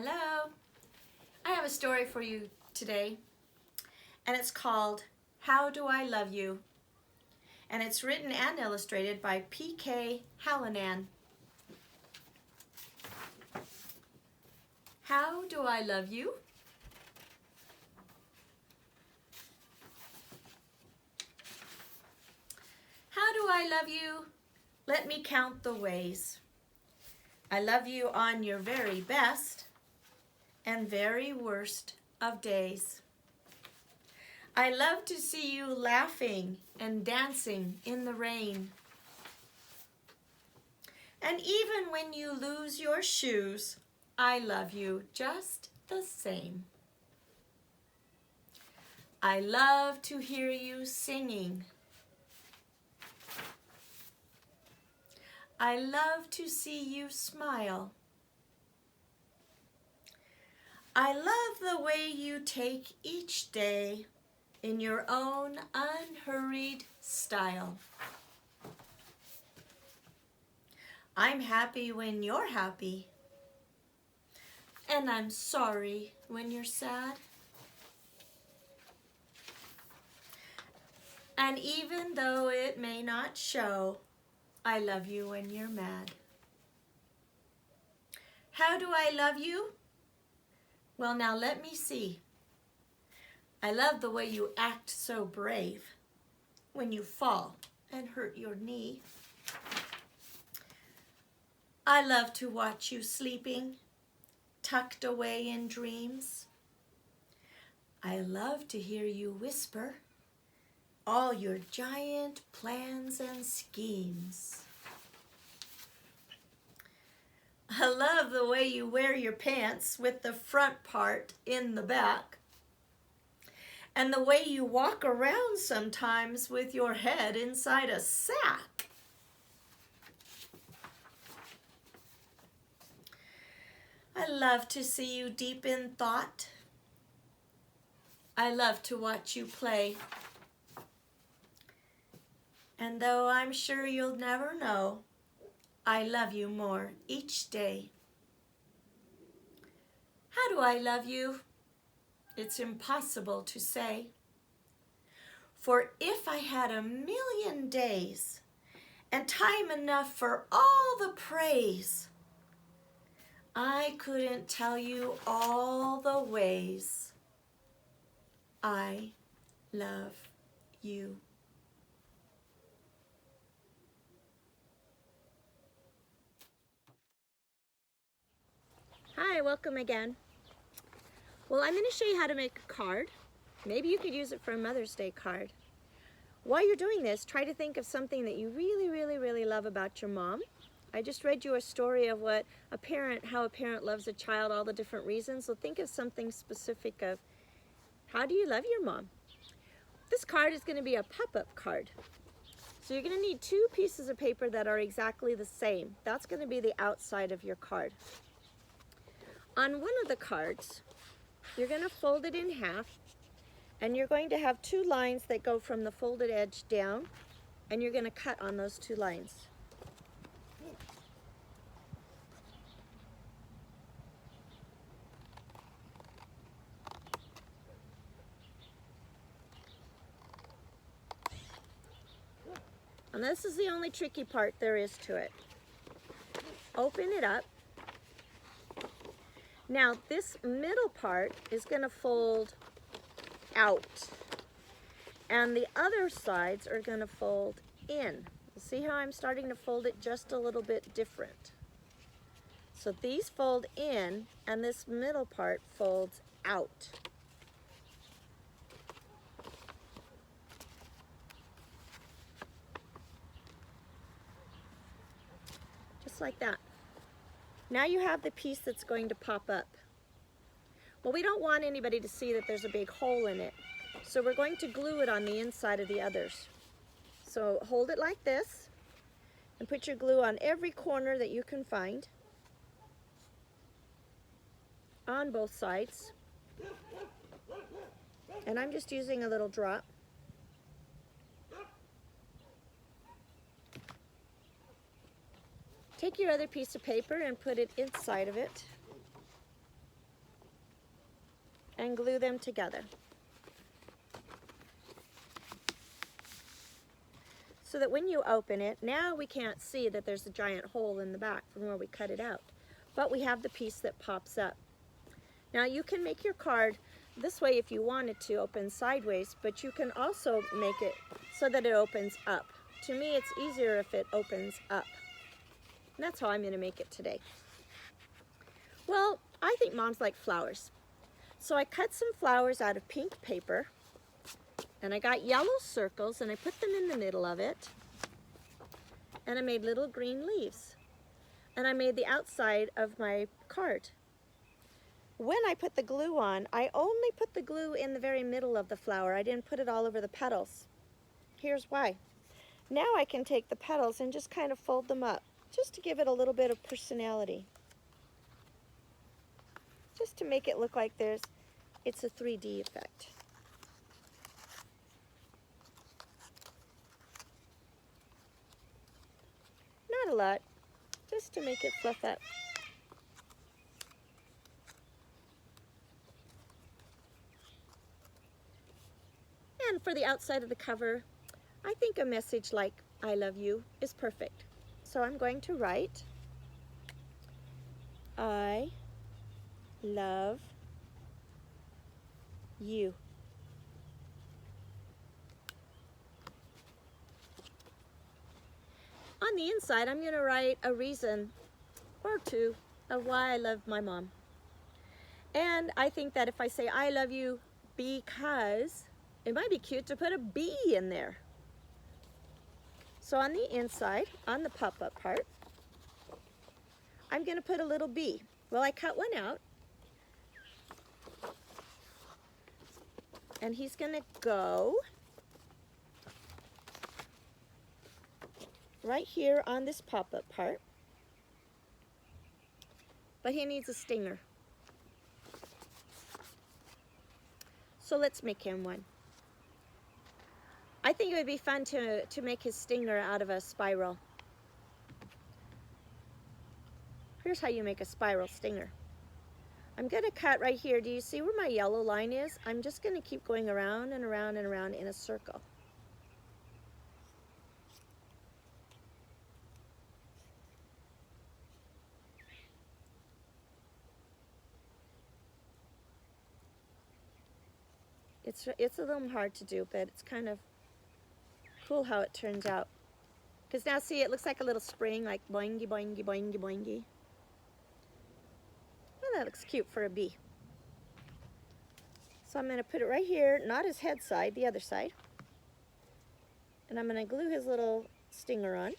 Hello. I have a story for you today, and it's called How Do I Love You? And it's written and illustrated by P.K. Hallinan. How do I love you? How do I love you? Let me count the ways. I love you on your very best and very worst of days. I love to see you laughing and dancing in the rain. And even when you lose your shoes, I love you just the same. I love to hear you singing. I love to see you smile. I love the way you take each day in your own unhurried style. I'm happy when you're happy, and I'm sorry when you're sad. And even though it may not show, I love you when you're mad. How do I love you? Well, now let me see. I love the way you act so brave when you fall and hurt your knee. I love to watch you sleeping, tucked away in dreams. I love to hear you whisper all your giant plans and schemes. I love the way you wear your pants with the front part in the back, and the way you walk around sometimes with your head inside a sack. I love to see you deep in thought. I love to watch you play. And though I'm sure you'll never know, I love you more each day. How do I love you? It's impossible to say. For if I had 1,000,000 days and time enough for all the praise, I couldn't tell you all the ways I love you. Hi, welcome again. Well, I'm going to show you how to make a card. Maybe you could use it for a Mother's Day card. While you're doing this, try to think of something that you really love about your mom. I just read you a story of how a parent loves a child, all the different reasons. So think of something specific of how do you love your mom? This card is going to be a pop-up card. So you're going to need 2 pieces of paper that are exactly the same. That's going to be the outside of your card. On one of the cards, you're going to fold it in half, and you're going to have 2 lines that go from the folded edge down, and you're going to cut on those 2 lines. And this is the only tricky part there is to it. Open it up. Now this middle part is going to fold out, and the other sides are going to fold in. See how I'm starting to fold it just a little bit different. So these fold in, and this middle part folds out. Just like that. Now you have the piece that's going to pop up. Well, we don't want anybody to see that there's a big hole in it, so we're going to glue it on the inside of the others. So hold it like this and put your glue on every corner that you can find on both sides. And I'm just using a little drop. Take your other piece of paper and put it inside of it. and glue them together. So that when you open it, now we can't see that there's a giant hole in the back from where we cut it out. But we have the piece that pops up. Now you can make your card this way if you want it to open sideways, but you can also make it so that it opens up. To me, it's easier if it opens up. And that's how I'm going to make it today. Well, I think moms like flowers. So I cut some flowers out of pink paper, and I got yellow circles, and I put them in the middle of it, and I made little green leaves. And I made the outside of my card. When I put the glue on, I only put the glue in the very middle of the flower. I didn't put it all over the petals. Here's why. Now I can take the petals and just kind of fold them up, just to give it a little bit of personality. Just to make it look like it's a 3D effect. Not a lot, just to make it fluff up. And for the outside of the cover, I think a message like "I love you" is perfect. So I'm going to write, "I love you." On the inside, I'm going to write a reason or two of why I love my mom. And I think that if I say "I love you because," it might be cute to put a B in there. So on the inside, on the pop-up part, I'm going to put a little B. Well, I cut one out. And he's going to go right here on this pop-up part. But he needs a stinger. So let's make him one. I think it would be fun to make his stinger out of a spiral. Here's how you make a spiral stinger. I'm going to cut right here. Do you see where my yellow line is? I'm just going to keep going around and around and around in a circle. It's a little hard to do, but it's kind of cool how it turns out. Because now see, it looks like a little spring, like boingy, boingy, boingy, boingy. Well, that looks cute for a bee. So I'm going to put it right here, not his head side, the other side. And I'm going to glue his little stinger on.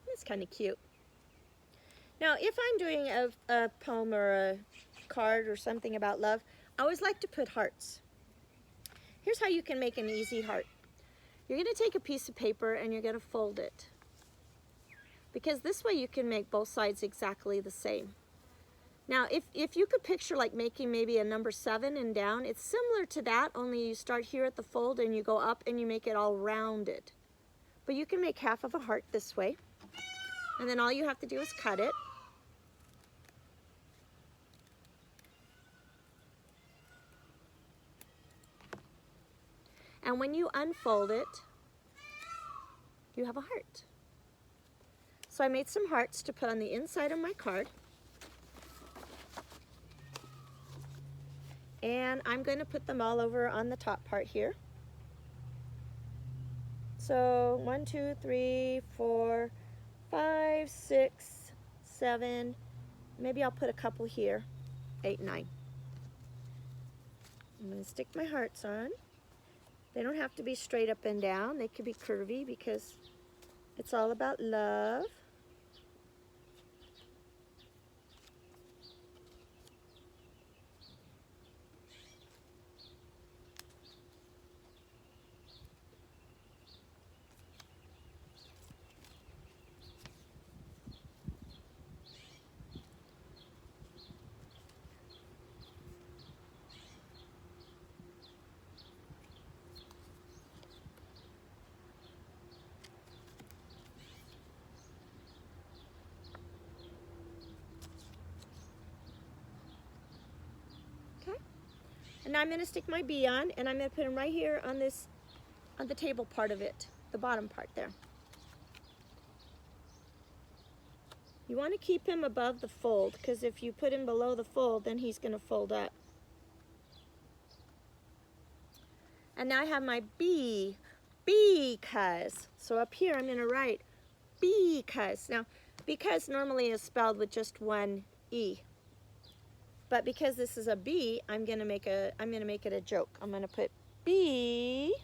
It's kind of cute. Now, if I'm doing a poem or a card or something about love, I always like to put hearts. Here's how you can make an easy heart. You're going to take a piece of paper and you're going to fold it. Because this way you can make both sides exactly the same. Now, if you could picture like making maybe a number 7 and down, it's similar to that, only you start here at the fold and you go up and you make it all rounded. But you can make half of a heart this way. And then all you have to do is cut it. And when you unfold it, you have a heart. So I made some hearts to put on the inside of my card. And I'm going to put them all over on the top part here. So 1, 2, 3, 4, 5, 6, 7. Maybe I'll put a couple here. 8, 9. I'm going to stick my hearts on. They don't have to be straight up and down. They could be curvy because it's all about love. And now I'm going to stick my bee on, and I'm going to put him right here on this, on the table part of it, the bottom part there. You want to keep him above the fold, because if you put him below the fold, then he's going to fold up. And now I have my bee, because. So up here I'm going to write because. Now, because normally is spelled with just one E. But because this is a bee, I'm going to make it a joke. I'm going to put bee.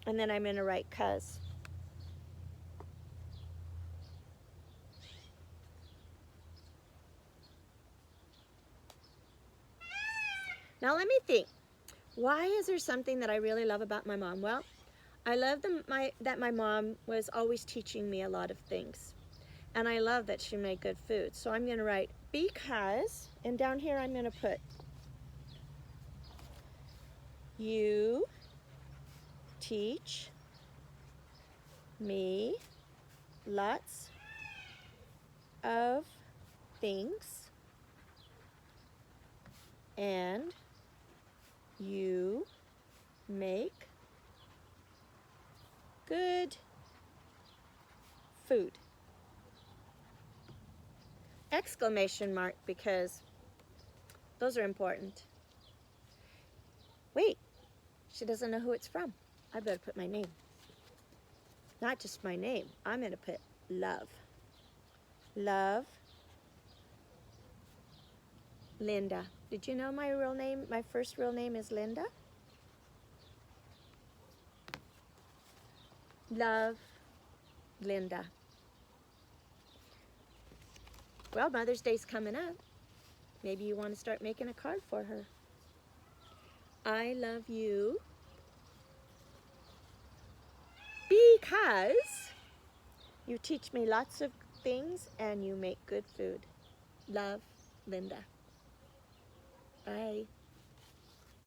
And then I'm going to write cuz. Now let me think. Why is there something that I really love about my mom? Well, I love that my mom was always teaching me a lot of things. And I love that she made good food. So I'm going to write because, and down here I'm going to put you teach me lots of things, and you make good food. Exclamation mark, because those are important. Wait, she doesn't know who it's from. I better put my name. Not just my name. I'm going to put love. Love, Linda. Did you know my real name, my first real name is Linda? Love, Linda. Well, Mother's Day's coming up. Maybe you want to start making a card for her. I love you because you teach me lots of things and you make good food. Love, Linda. Bye.